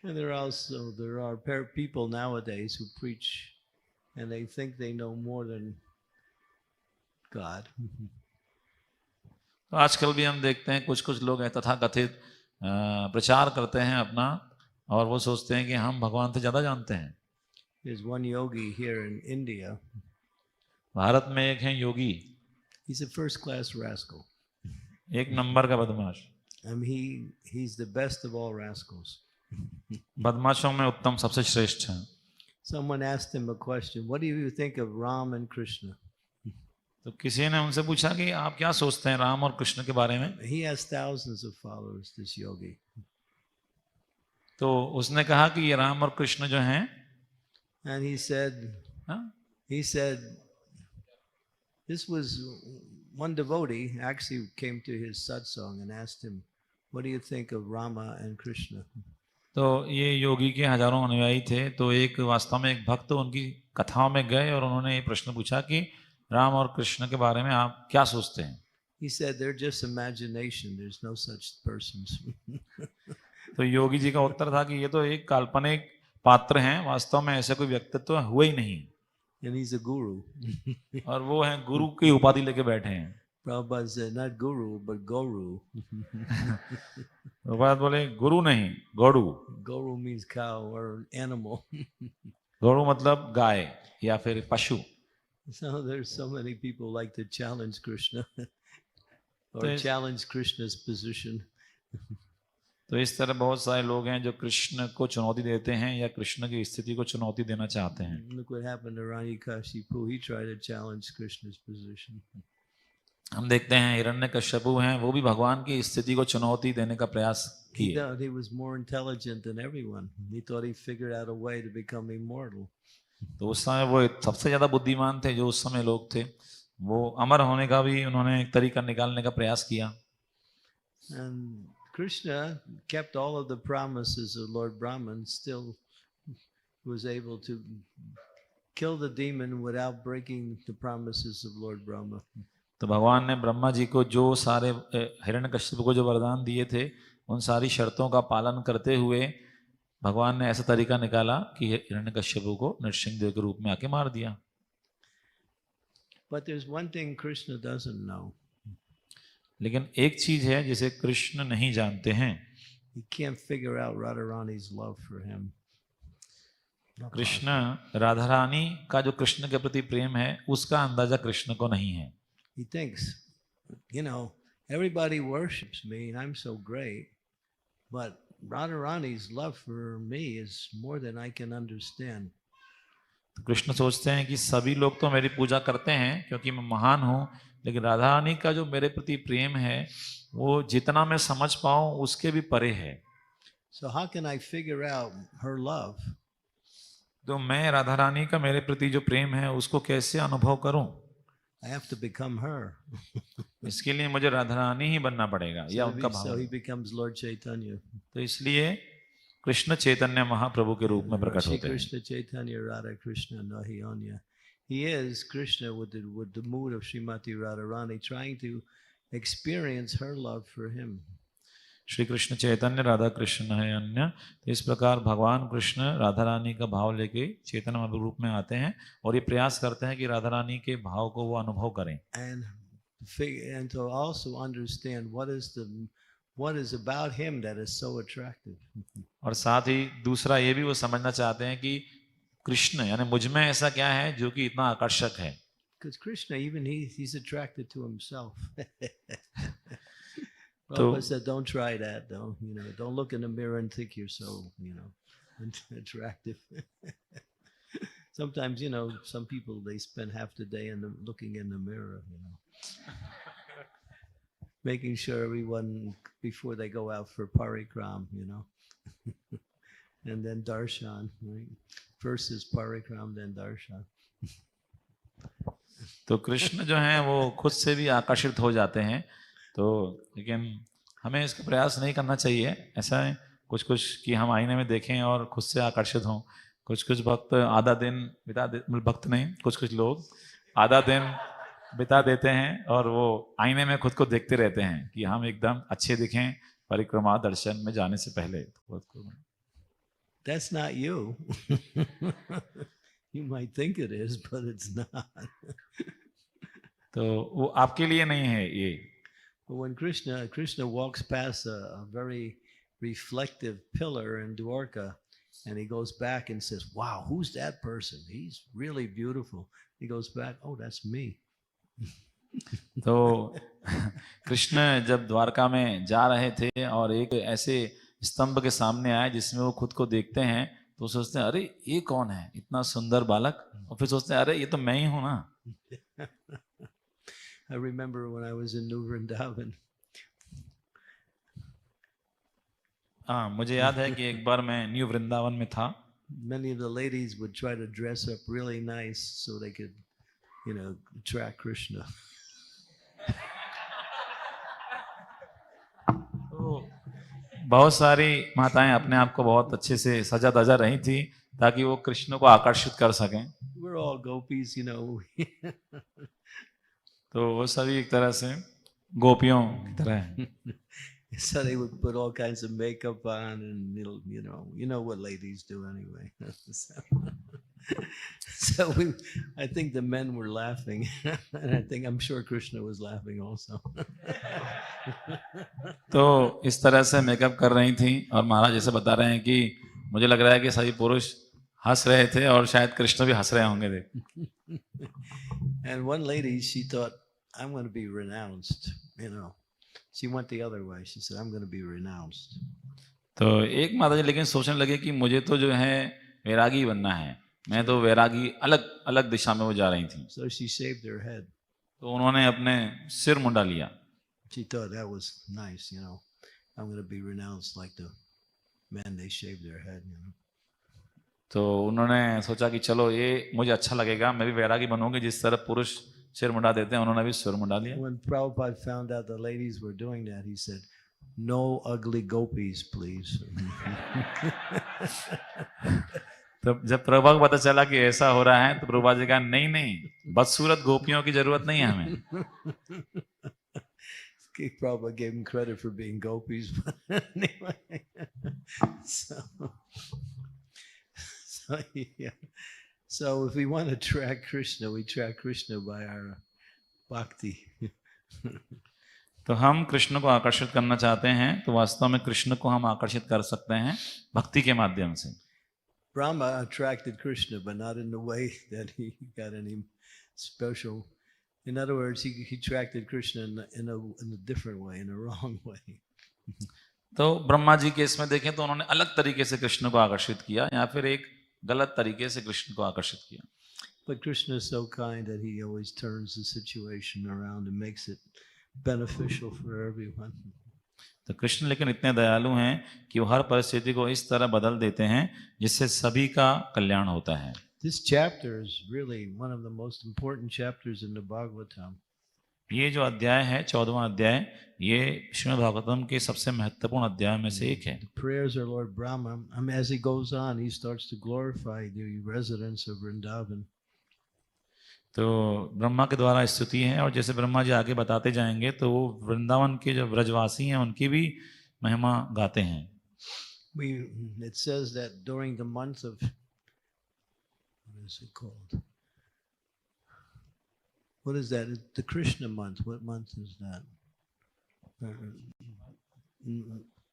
And there are people nowadays who preach and they think they know more than God. तो आजकल भी हम देखते हैं कुछ लोग हैं तथाकथित प्रचार करते हैं अपना और वो सोचते हैं कि हम भगवान से ज्यादा जानते हैं। There's one yogi here in India. Bharat में एक है योगी, He's a first class rascal. एक नंबर का बदमाश। He's the best of all rascals. बदमाशों में उत्तम, सबसे श्रेष्ठ है। Someone asked him a question. What do you think of Ram and Krishna? तो किसी ने उनसे पूछा कि आप क्या सोचते हैं राम और कृष्ण के बारे में? He has thousands of followers, this yogi. तो उसने कहा कि ये राम और कृष्ण जो हैं, and he said, this was one devotee actually came to his satsang and asked him, what do you think of Rama and Krishna? तो ये योगी के हजारों अनुयायी थे, तो एक वास्तव में एक भक्त उनकी कथाओं में गए और उन्होंने ये प्रश्न पूछा कि राम और कृष्ण के बारे में आप क्या सोचते हैं? He said, they're just imagination. There's no such persons. तो योगी जी का उत्तर था कि ये तो एक काल्पनिक पात्र हैं, वास्तव में ऐसे कोई व्यक्तित्व हुए ही नहीं। and he's a guru. और वो हैं गुरु की उपाधि लेके बैठे हैं। Prabhupada said, not guru, but guru. Prabhupada बोले गुरु नहीं, गौड़ू। Guru means cow or animal. गौड़ू मतलब गाय या फिर पशु। So there's so many people like to challenge Krishna or तो इस- challenge Krishna's position. तो इस तरह बहुत सारे लोग हैं जो कृष्ण को चुनौती देते हैं या कृष्ण की स्थिति को चुनौती देना चाहते हैं। Look what happened to Hiranyakashipu. He tried to challenge Krishna's position. हम देखते हैं हिरण्यकश्यपु हैं, वो भी भगवान की स्थिति को चुनौती देने का प्रयास He किए। thought he was more intelligent than everyone. He thought he figured out a way to become immortal. तो उस समय वो सबसे ज्यादा बुद्धिमान थे जो उस समय लोग थे। वो अमर होने का भी उन्होंने एक तरीका निकालने का प्रयास किया। And Krishna kept all of the promises of Lord Brahman, still was able to kill the demon without breaking the promises of Lord Brahma. तो भगवान ने ब्रह्मा जी को जो सारे हिरण्यकश्यप को जो वरदान दिए थे उन सारी शर्तों का पालन करते हुए भगवान ने ऐसा तरीका निकाला कि हिरण्यकश्यप को नृसिंहदेव के रूप में आके मार दिया। But there's one thing Krishna doesn't know. लेकिन एक चीज है जिसे कृष्ण नहीं जानते हैं। He can't figure out Radharani's love for him. Krishna Radha Rani का जो कृष्ण के प्रति प्रेम है उसका अंदाजा कृष्ण को नहीं है। He thinks, everybody worships me and I'm so great, but Radharani's love for me is more than I can understand. तो कृष्ण सोचते हैं कि सभी लोग तो मेरी पूजा करते हैं क्योंकि मैं महान हूँ, लेकिन राधा रानी का जो मेरे प्रति प्रेम है वो जितना मैं समझ पाऊं उसके भी परे है। So how can I figure out her love? तो मैं राधा रानी का मेरे प्रति जो प्रेम है उसको कैसे अनुभव करूं? I have to become her. इसके लिए मुझे राधा रानी ही बनना पड़ेगा या उनका भाव। So he becomes Lord Chaitanya. तो इसलिए कृष्ण चैतन्य महाप्रभु के रूप में प्रकट Shri होते हैं। Krishna Chaitanya Radha Krishna Nahi Anya. He is Krishna with the mood of Srimati Radharani, trying to experience her love for him. Shri Krishna Chaitanya Radha Krishna है अन्य। तो इस प्रकार भगवान कृष्ण राधा रानी का भाव लेके चैतन्य महाप्रभु रूप में आते हैं और ये प्रयास करते हैं कि राधा रानी के भाव को वो अनुभव करें। And to also understand what is about him that is so attractive. और साथ ही दूसरा ये भी वो समझना चाहते हैं कि कृष्ण यानी मुझ में ऐसा क्या है जो कि इतना आकर्षक है। Because Krishna, even he's attracted to himself. तो Prabhupada said, don't try that, don't look in the mirror and think you're so, attractive. Sometimes, some people, they spend half the day looking in the mirror, making sure everyone, before they go out for parikram, and then darshan, right? First is parikram, then darshan. तो कृष्ण जो हैं वो खुद से भी आकर्षित हो जाते हैं। तो लेकिन हमें इसका प्रयास नहीं करना चाहिए। ऐसा है कुछ कुछ कि हम आईने में देखें और खुद से आकर्षित हों। कुछ कुछ भक्त आधा दिन बिता दे, भक्त नहीं, कुछ कुछ लोग आधा दिन बिता देते हैं और वो आईने में खुद को देखते रहते हैं कि हम एकदम अच्छे दिखें परिक्रमा दर्शन में जाने से पहले। That's not you. You might think it is, but it's not. तो वो आपके लिए नहीं है ये। But when Krishna walks past a very reflective pillar in Dwarka, and he goes back and says, "Wow, who's that person? He's really beautiful." He goes back, "Oh, that's me." तो कृष्ण जब द्वारका में जा रहे थे और एक ऐसे स्तंभ के सामने आए जिसमें वो खुद को देखते हैं तो सोचते हैं अरे ये कौन है इतना सुंदर बालक, और फिर सोचते हैं अरे ये तो मैं ही हूं ना। I remember when I was in New Vrindavan. हाँ, मुझे याद है कि एक बार मैं न्यू वृंदावन में था। Many of the ladies would try to dress up really nice so they could, attract Krishna. बहुत सारी माताएं अपने आप को बहुत अच्छे से सजा धजा रही थी ताकि वो कृष्ण को आकर्षित कर सकें। We're all gopis, तो वो सभी एक तरह से गोपियों की तरह हैं। So they would put all kinds of makeup on, and what ladies do anyway. So I think the men were laughing, and I'm sure Krishna was laughing also. तो इस तरह से मेकअप कर रही थी और महाराज जैसे बता रहे हैं कि मुझे लग रहा है कि सभी पुरुष हंस रहे थे और शायद कृष्ण भी हंस रहे होंगे थे। And one lady, she thought, I'm going to be renounced, She went the other way. She said, I'm going to be renounced. तो एक माता जी लेकिन सोचने लगे कि मुझे तो जो है वैरागी बनना है, मैं तो वैरागी अलग अलग दिशा में वो जा रही थी। So she shaved her head. तो उन्होंने अपने सिर मुंडा लिया। She thought that was nice, I'm going to be renounced like the men, they shave their head, तो उन्होंने सोचा कि चलो ये मुझे अच्छा लगेगा, मैं भी वैरागी बनूंगी जिस तरह पुरुष सिर मुंडा देते हैं, उन्होंने भी सिर मुंडा लिया। When Prabhupada found out the ladies were doing that, he said, no ugly gopis, please. तो जब प्रभुपाद को पता चला कि ऐसा हो रहा है तो प्रभुपाद जी कहा नहीं नहीं, बदसूरत गोपियों की जरूरत नहीं है हमें। Prabhupada gave him credit for being gopis, but anyway. So if we want to track Krishna, we track Krishna by our bhakti. तो हम कृष्ण को आकर्षित करना चाहते हैं तो वास्तव में कृष्ण को हम आकर्षित कर सकते हैं भक्ति के माध्यम से। Brahma attracted Krishna, but not in the way that he got any special. In other words, he attracted Krishna in a different way, in a wrong way. तो ब्रह्मा जी केस में देखें तो उन्होंने अलग तरीके से कृष्ण को आकर्षित किया या फिर एक गलत तरीके से कृष्ण को आकर्षित किया। But Krishna is so kind that he always turns the situation around and makes it beneficial for everyone. तो कृष्ण लेकिन इतने दयालु हैं कि वो हर परिस्थिति को इस तरह बदल देते हैं जिससे सभी का कल्याण होता है। This chapter is really one of the most important chapters in the Bhagavatam. ये जो अध्याय है 14वां अध्याय, ये श्रीमद् भागवतम के सबसे महत्वपूर्ण अध्याय में से एक है। The prayers of Lord Brahma, as he goes on, he starts to glorify the residents of Vrindavan. तो ब्रह्मा के द्वारा स्तुति है और जैसे ब्रह्मा जी आगे बताते जाएंगे तो वो वृंदावन के जो ब्रजवासी हैं उनकी भी महिमा गाते हैं। It says that during the month of, what is it called? What is that? The Krishna month. What month is that?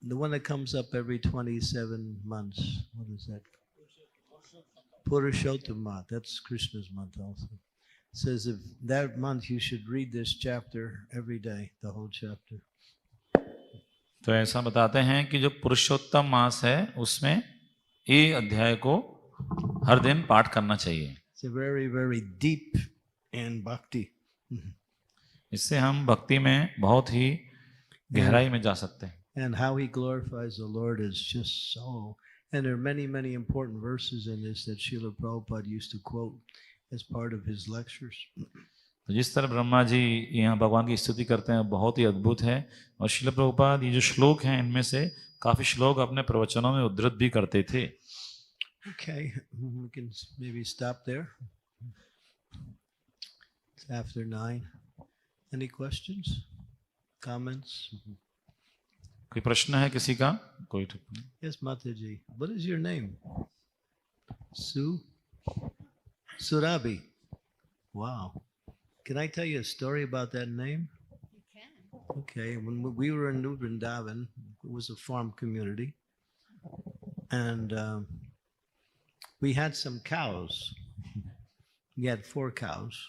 The one that comes up every 27 months. What is that? Purushottama. That's Krishna's month also. It says if that month you should read this chapter every day, the whole chapter. तो ऐसा बताते हैं कि जो पुरुषोत्तम मास है उसमें ये अध्याय को हर दिन पाठ करना चाहिए। It's a very, very deep and bhakti. इससे हम भक्ति में बहुत ही गहराई में जा सकते हैं। And how he glorifies the Lord is just so. And there are many, many important verses in this that Srila Prabhupada used to quote as part of his lectures. तो जिस तरह ब्रह्मा जी यहाँ भगवान की स्तुति करते हैं बहुत ही अद्भुत है और श्रील प्रभुपाद ये जो श्लोक हैं इनमें से काफी श्लोक अपने प्रवचनों में उद्धृत भी करते थे। Okay, we can maybe stop there. It's after 9. Any questions? Comments? कोई प्रश्न है किसी का? कोई टिप्पणी? Yes, Mataji. What is your name? Surabhi. Wow. Can I tell you a story about that name? You can. Okay, when we were in New Vrindavan, it was a farm community, and we had some cows. We had 4 cows.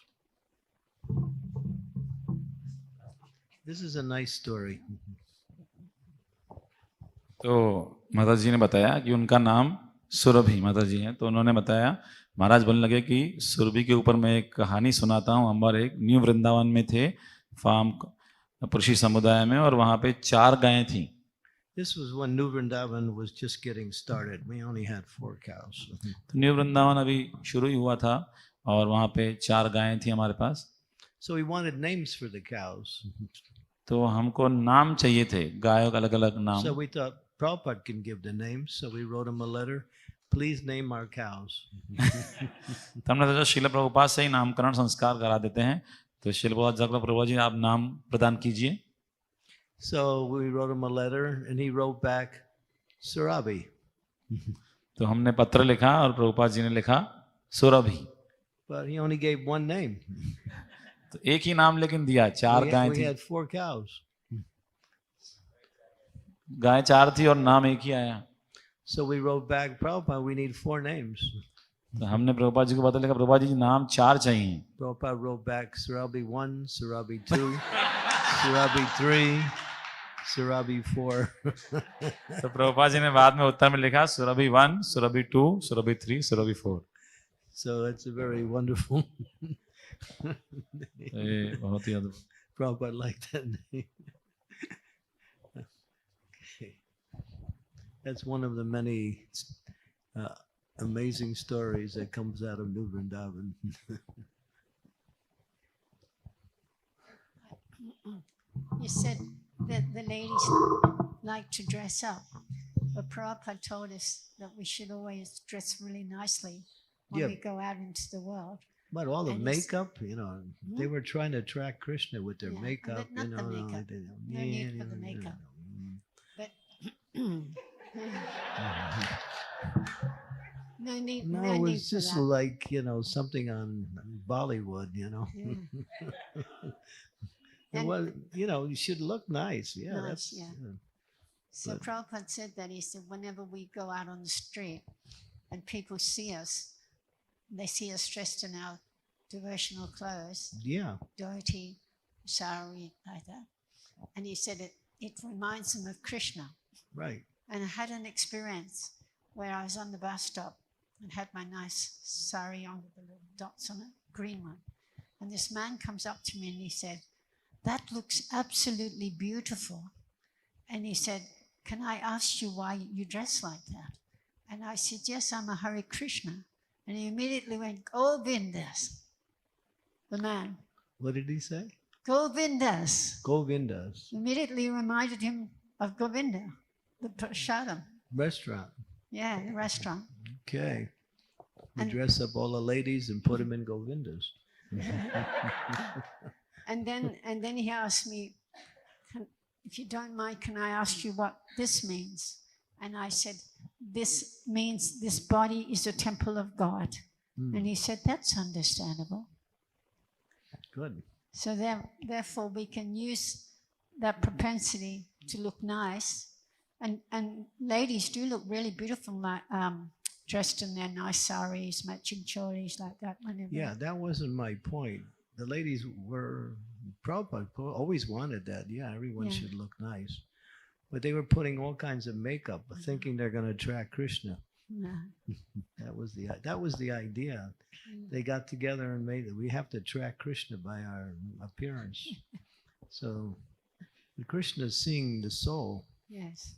This is a nice story. तो माता जी ने बताया कि उनका नाम सुरभि माता जी हैं, तो उन्होंने बताया महाराज बोलने लगे कि सुरभि के ऊपर मैं एक कहानी सुनाता हूँ। हम एक न्यू वृंदावन में थे फार्म पुरुषी समुदाय में और वहाँ पे 4 गायें थी। This was when New Vrindavan was just getting started. We only had 4 cows. तो न्यू वृंदावन अभी शुरू ही हुआ था और वहाँ पे 4 गायें थी हमारे पास। So we wanted names for the cows. तो हमको नाम चाहिए थे, गायों का अलग अलग नाम। So we thought Prabhupada can give the names. So we wrote him a letter. Please name our cows. तो हमने सोचा श्रील प्रभुपाद से ही नामकरण संस्कार करा देते हैं, तो श्रील प्रभुपाद जी आप नाम प्रदान कीजिए। So we wrote him a letter and he wrote back Surabhi. तो हमने पत्र लिखा और प्रभुपाद जी ने लिखा Surabhi. but he only gave one name. तो एक ही नाम लेकिन दिया, चार गाय We थी, had 4 cows. गाय चार थी और नाम एक ही आया। So we wrote back, Prabhupada, we need 4 names. तो हमने प्रभुपाद जी को बता लिखा, प्रभुपाद जी नाम चार चाहिए। Prabhupada wrote back Surabhi 1, Surabhi 2, Surabhi 3, Surabhi 4. तो प्रभुपाद जी ने बाद में उत्तर में लिखा Surabhi 1, Surabhi 2, Surabhi 3, Surabhi 4। So it's a very wonderful. ये बहुत ही अद्भुत। Prabhupada liked that name. Okay. That's one of the many amazing stories that comes out of New Vrindavan. You said that the ladies like to dress up, but Prabhupada told us that we should always dress really nicely when Yeah. we go out into the world. But all the And it's- makeup, they were trying to attract Krishna with their Yeah, makeup. but not the makeup. they- No need for the makeup. But no need, No, no it need was for just that. like, something on Bollywood, Yeah. It And- was, you should look nice. Yeah, Nice, that's, yeah. yeah. So But- Prabhupada said that, he said, whenever we go out on the street and people see us, they see us dressed in our devotional clothes, Yeah, dhoti, sari, like that. And he said it reminds them of Krishna. right. And I had an experience where I was on the bus stop and had my nice sari on with the little dots on it, green one. And this man comes up to me and he said, "That looks absolutely beautiful." And he said, "Can I ask you why you dress like that?" And I said, "Yes, I'm a Hare Krishna." And he immediately went, "Govindas." The man, What did he say? Govindas. Govinda's Immediately reminded him of Govinda, the prasadam. restaurant. Yeah, the restaurant. Okay. We And- dress up all the ladies and put them in Govindas. And then he asked me, "If you don't mind, can I ask you what this means?" And I said, "This means this body is a temple of God." Hmm, And he said, "That's understandable." good. So therefore we can use that propensity to look nice. And ladies do look really beautiful, like dressed in their nice saris, matching cholis like that. Whenever. Yeah, that wasn't my point. The ladies were, Prabhupada always wanted that. Yeah, everyone Yeah. should look nice. But they were putting all kinds of makeup, thinking they're going to attract Krishna. Yeah. That was the idea. They got together and made it. We have to attract Krishna by our appearance. So Krishna is seeing the soul. Yes.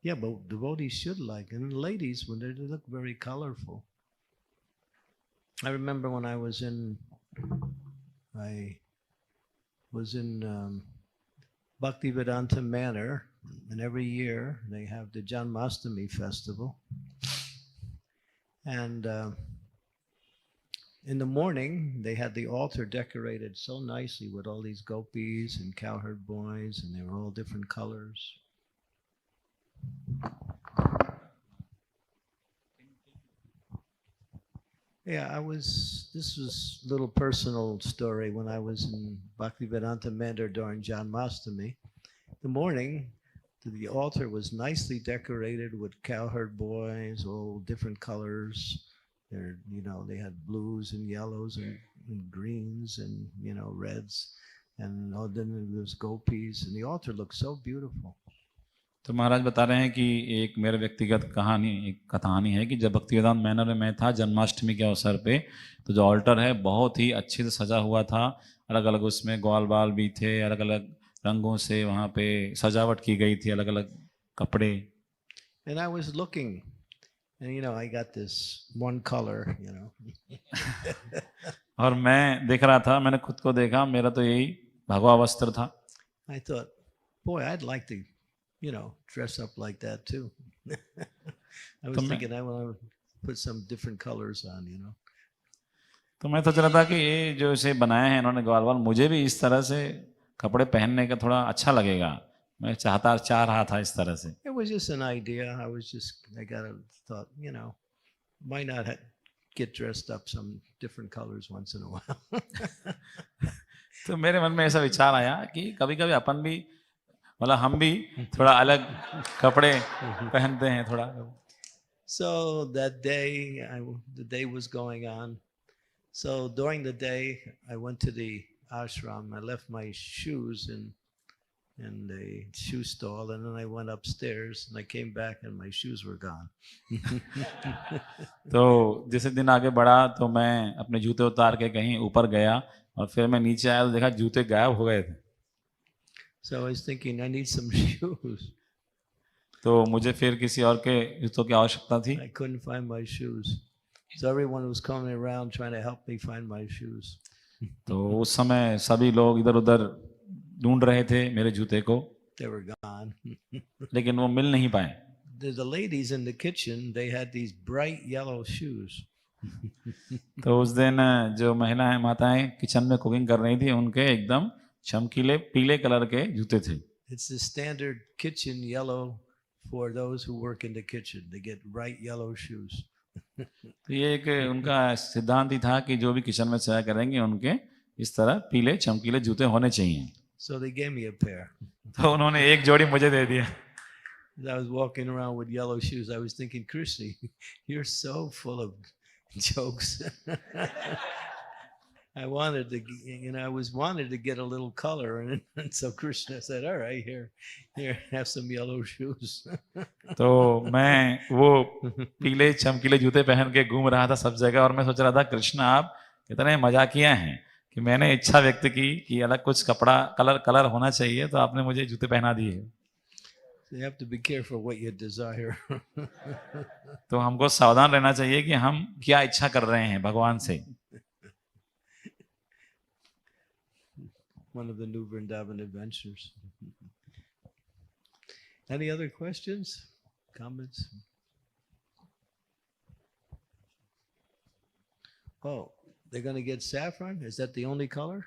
Yeah, but devotees should like, and ladies, when they look very colorful. I remember when I was in Bhaktivedanta Manor, and every year they have the Janmashtami festival. And in the morning, they had the altar decorated so nicely with all these gopis and cowherd boys, and they were all different colors. Yeah, this was a little personal story when I was in Bhaktivedanta Mandir during Janmashtami. The morning, the altar was nicely decorated with cowherd boys, all different colors. They had blues and yellows and greens and, reds. And then there was gopis, and the altar looked so beautiful. तो महाराज बता रहे हैं कि एक मेरा व्यक्तिगत एक कहानी है कि जब भक्तिवेदांत मैनर में मैं था जन्माष्टमी के अवसर पे, तो जो ऑल्टर है बहुत ही अच्छे से सजा हुआ था। अलग अलग उसमें ग्वाल बाल भी थे, अलग अलग रंगों से वहाँ पे सजावट की गई थी, अलग अलग कपड़े। And I was looking, and I got this one color, और मैं देख रहा था, मैंने खुद को देखा, मेरा तो यही भगवा वस्त्र था। I thought, boy, I'd like to, dress up like that too. I was thinking I want to put some different colors on, तो मैं सोच रहा था कि ये जो इसे बनाए हैं इन्होंने ग्वाल बाल, मुझे भी इस तरह से कपड़े पहनने का थोड़ा अच्छा लगेगा। मैं चाह रहा था इस तरह से। It was just an idea. I thought, why not get dressed up some different colors once in a while? तो मेरे मन में ऐसा विचार आया कि कभी कभी अपन भी मतलब हम भी थोड़ा अलग कपड़े पहनते हैं थोड़ा. So that day, the day was going on. So during the day, I went to the ashram. I left my shoes in the shoe stall, and then I went upstairs, and I came back, and my shoes were gone. तो जैसे दिन आगे बढ़ा तो मैं अपने जूते उतार के कहीं ऊपर गया और फिर मैं नीचे आया तो देखा जूते गायब हो गए थे. So I was thinking, I need some shoes. तो मुझे फिर किसी और के जूतों की आवश्यकता थी. I couldn't find my shoes. So everyone was coming around trying to help me find my shoes. तो उस समय सभी लोग इधर उधर ढूंढ रहे थे मेरे जूते को, They were gone. लेकिन वो मिल नहीं पाए. The ladies in the kitchen, they had these bright yellow shoes. तो उस दिन जो महिलाएं माताएं किचन में कुकिंग कर रही थी उनके एकदम चमकीले पीले कलर के जूते थे. It's the standard kitchen yellow for those who work in the kitchen. They get bright yellow shoes. तो ये एक उनका सिद्धांत ही था कि जो भी किचन में सेवा करेंगे उनके इस तरह पीले चमकीले जूते होने चाहिए. So they gave me a pair. तो उन्होंने एक जोड़ी मुझे दे दिया. As I was walking around with yellow shoes, I was thinking, Krishna, you're so full of jokes. I wanted to, wanted to get a little color, and so Krishna said, "All right, here, have some yellow shoes." तो मैं वो पीले चमकीले जूते पहन के घूम रहा था सब जगह और मैं सोच रहा था कृष्णा आप कितने मजाकिया हैं कि मैंने इच्छा व्यक्त की कि अलग कुछ कपड़ा कलर होना चाहिए तो आपने मुझे जूते पहना दिए. So you have to be careful what you desire. तो हमको सावधान रहना चाहिए कि हम क्या इच्छा कर रहे हैं भगवान से. One of the new Vrindavan adventures. Any other questions, comments? Oh, they're going to get saffron? Is that the only color?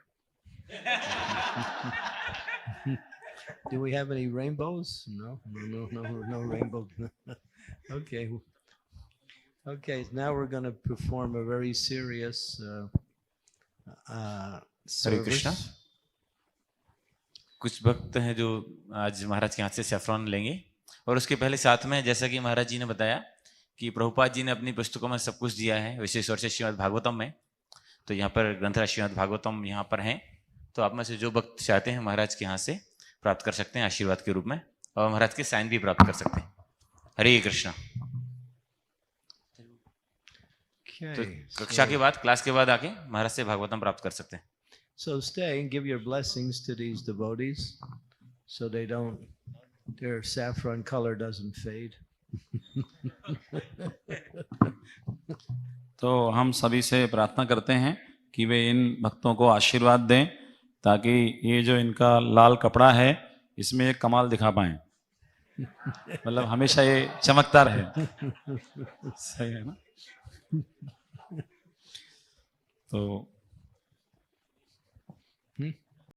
Do we have any rainbows? No rainbow. Okay. Okay, now we're going to perform a very serious Hare Krishna. service. कुछ भक्त हैं जो आज महाराज के हाथ से saffron लेंगे और उसके पहले साथ में जैसा कि महाराज जी ने बताया कि प्रभुपाद जी ने अपनी पुस्तकों में सब कुछ दिया है विशेष तौर से श्रीमद् भागवतम में. तो यहाँ पर ग्रंथराज श्रीमद् भागवतम यहाँ पर हैं. तो आप में से जो भक्त चाहते हैं महाराज के यहाँ से प्राप्त कर सकते हैं आशीर्वाद के रूप में और महाराज के साइन भी प्राप्त कर सकते हैं. हरे कृष्णा. तो Okay. कक्षा के बाद क्लास के बाद आके महाराज से भागवतम प्राप्त कर सकते हैं. So stay and give your blessings to these devotees so their saffron color doesn't fade. तो हम सभी से प्रार्थना करते हैं कि वे इन भक्तों को आशीर्वाद दें ताकि ये जो इनका लाल कपड़ा है इसमें एक कमाल दिखा पाएं. मतलब हमेशा ये चमकता रहे. सही है ना. तो